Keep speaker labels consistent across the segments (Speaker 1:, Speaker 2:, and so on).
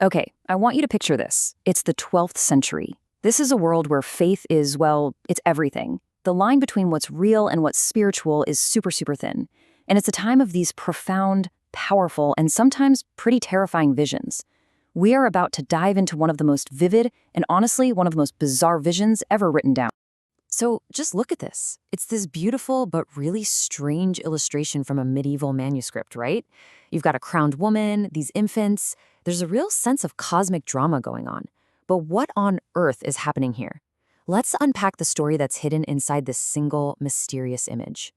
Speaker 1: Okay, I want you to picture this. It's the 12th century. This is a world where faith is, well, it's everything. The line between what's real and what's spiritual is super, super thin. And it's a time of these profound, powerful, and sometimes pretty terrifying visions. We are about to dive into one of the most vivid and honestly one of the most bizarre visions ever written down. So just look at this. It's this beautiful but really strange illustration from a medieval manuscript, right? You've got a crowned woman, these infants. There's a real sense of cosmic drama going on. But what on earth is happening here? Let's unpack the story that's hidden inside this single mysterious image.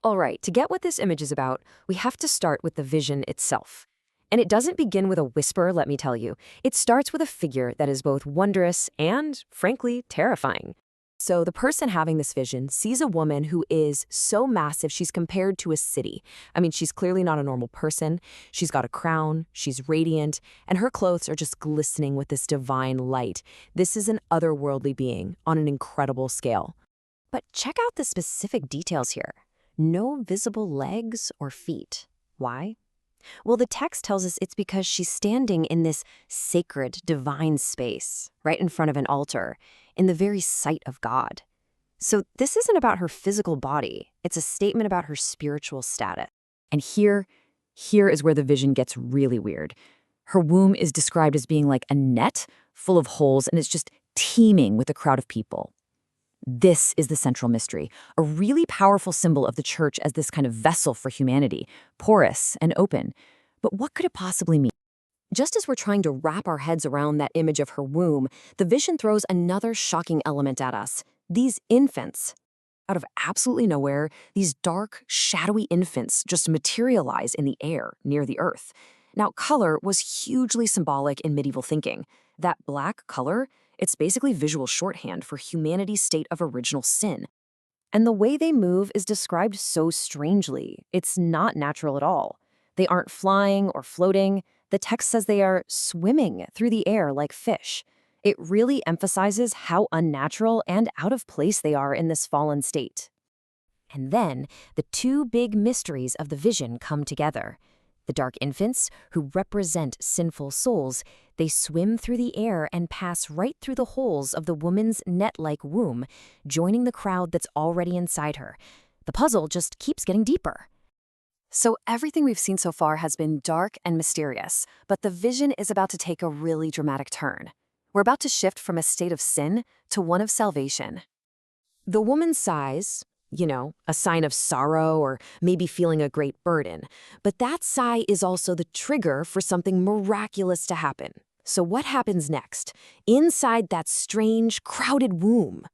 Speaker 1: All right, to get what this image is about, we have to start with the vision itself. And it doesn't begin with a whisper, let me tell you. It starts with a figure that is both wondrous and, frankly, terrifying. So the person having this vision sees a woman who is so massive she's compared to a city. I mean, she's clearly not a normal person. She's got a crown, she's radiant, and her clothes are just glistening with this divine light. This is an otherworldly being on an incredible scale. But check out the specific details here. No visible legs or feet. Why? Well, the text tells us it's because she's standing in this sacred, divine space, right in front of an altar, in the very sight of God. So this isn't about her physical body. It's a statement about her spiritual status. And here is where the vision gets really weird. Her womb is described as being like a net full of holes, and it's just teeming with a crowd of people. This is the central mystery, a really powerful symbol of the church as this kind of vessel for humanity, porous and open. But what could it possibly mean? Just as we're trying to wrap our heads around that image of her womb, the vision throws another shocking element at us. These infants. Out of absolutely nowhere, these dark, shadowy infants just materialize in the air near the earth. Now, color was hugely symbolic in medieval thinking. That black color, it's basically visual shorthand for humanity's state of original sin. And the way they move is described so strangely. It's not natural at all. They aren't flying or floating. The text says they are swimming through the air like fish. It really emphasizes how unnatural and out of place they are in this fallen state. And then the two big mysteries of the vision come together. The dark infants, who represent sinful souls, they swim through the air and pass right through the holes of the woman's net-like womb, joining the crowd that's already inside her. The puzzle just keeps getting deeper. So everything we've seen so far has been dark and mysterious, but the vision is about to take a really dramatic turn. We're about to shift from a state of sin to one of salvation. The woman sighs, a sign of sorrow or maybe feeling a great burden. But that sigh is also the trigger for something miraculous to happen. So what happens next? Inside that strange, crowded womb,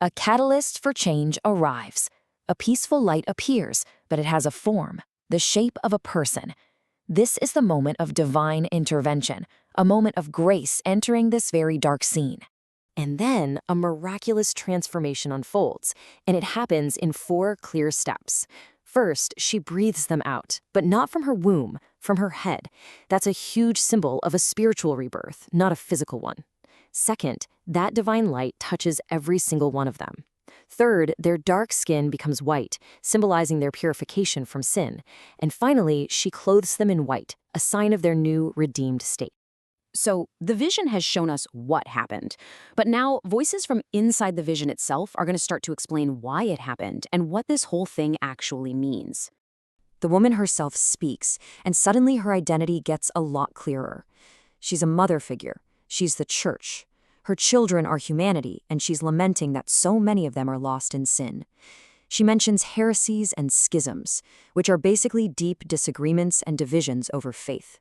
Speaker 1: a catalyst for change arrives. A peaceful light appears, but it has a form, the shape of a person. This is the moment of divine intervention, a moment of grace entering this very dark scene. And then a miraculous transformation unfolds, and it happens in 4 clear steps. First, she breathes them out, but not from her womb, from her head. That's a huge symbol of a spiritual rebirth, not a physical one. Second, that divine light touches every single one of them. Third, their dark skin becomes white, symbolizing their purification from sin. And finally, she clothes them in white, a sign of their new, redeemed state. So the vision has shown us what happened, but now voices from inside the vision itself are going to start to explain why it happened and what this whole thing actually means. The woman herself speaks, and suddenly her identity gets a lot clearer. She's a mother figure. She's the church. Her children are humanity, and she's lamenting that so many of them are lost in sin. She mentions heresies and schisms, which are basically deep disagreements and divisions over faith.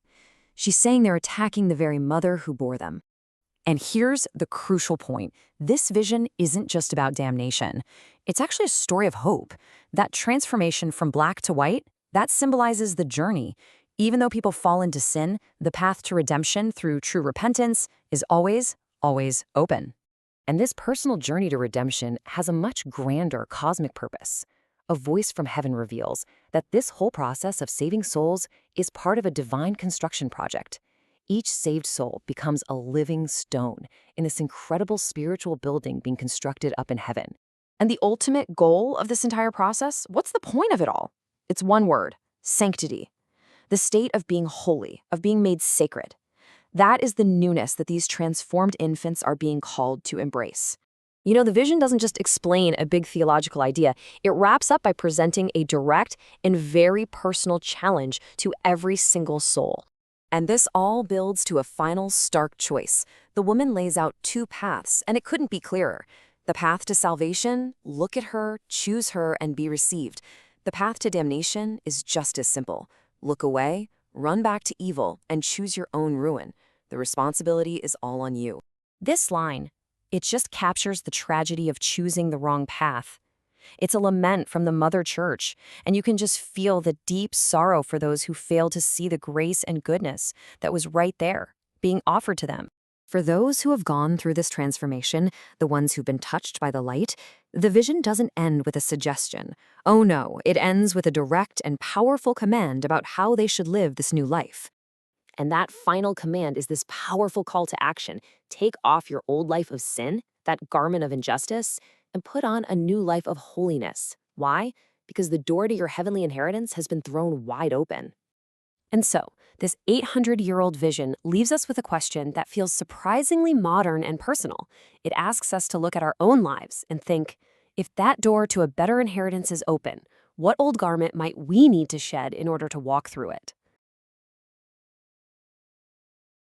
Speaker 1: She's saying they're attacking the very mother who bore them. And here's the crucial point. This vision isn't just about damnation. It's actually a story of hope. That transformation from black to white, that symbolizes the journey. Even though people fall into sin, the path to redemption through true repentance is always, always open. And this personal journey to redemption has a much grander cosmic purpose. A voice from heaven reveals that this whole process of saving souls is part of a divine construction project. Each saved soul becomes a living stone in this incredible spiritual building being constructed up in heaven. And the ultimate goal of this entire process, what's the point of it all? It's one word: sanctity. The state of being holy, of being made sacred. That is the newness that these transformed infants are being called to embrace. You know, the vision doesn't just explain a big theological idea, it wraps up by presenting a direct and very personal challenge to every single soul. And this all builds to a final stark choice. The woman lays out two paths, and it couldn't be clearer. The path to salvation, look at her, choose her, and be received. The path to damnation is just as simple. Look away, run back to evil, and choose your own ruin. The responsibility is all on you. This line, it just captures the tragedy of choosing the wrong path. It's a lament from the Mother Church, and you can just feel the deep sorrow for those who failed to see the grace and goodness that was right there, being offered to them. For those who have gone through this transformation, the ones who've been touched by the light, the vision doesn't end with a suggestion. Oh no, it ends with a direct and powerful command about how they should live this new life. And that final command is this powerful call to action. Take off your old life of sin, that garment of injustice, and put on a new life of holiness. Why? Because the door to your heavenly inheritance has been thrown wide open. And so, this 800-year-old vision leaves us with a question that feels surprisingly modern and personal. It asks us to look at our own lives and think, if that door to a better inheritance is open, what old garment might we need to shed in order to walk through it?